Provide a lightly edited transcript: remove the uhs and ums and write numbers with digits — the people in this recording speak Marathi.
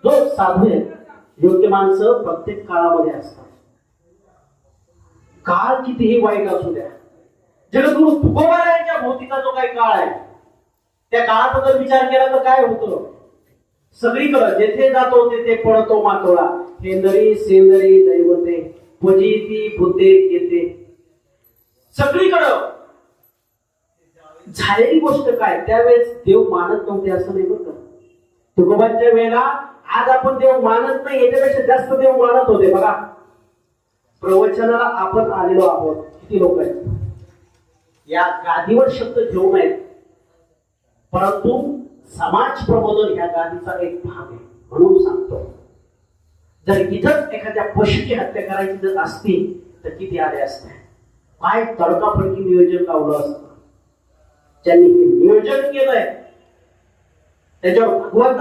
जो साधू आहे, योग्य माणसं प्रत्येक काळामध्ये असतात. काळ कितीही वाईट असू द्या, जगद्गुरु तुकोबारायांच्या भोवतीचा जो काही काळ आहे, त्या काळाचा जर विचार केला तर काय होतं? सगळीकडे जेथे जातो तेथे पडतो मातोळा, हेंदरी सेंदरी दैवते फजिती भूते येते. सगळीकडं झालेली गोष्ट काय, त्यावेळेस देव मानत नव्हते असं नाही बरं का. तुकोबांच्या वेळेला आज आपण देव मानत नाही, याच्यापेक्षा जास्त देव मानत होते. बघा, प्रवचनाला आपण आलेलो आहोत, किती लोक आहेत या गादीवर शब्द घेऊन आहेत, परंतु समाज प्रबोधन ह्या गादीचा एक भाग आहे. म्हणून सांगतो, जर इथंच एखाद्या पशुची हत्या करायची जर असती तर किती आले असते, काय तडकाफडकी नियोजन लावलं असतं. ज्यांनी हे नियोजन केलंय त्याच्यावर भगवंता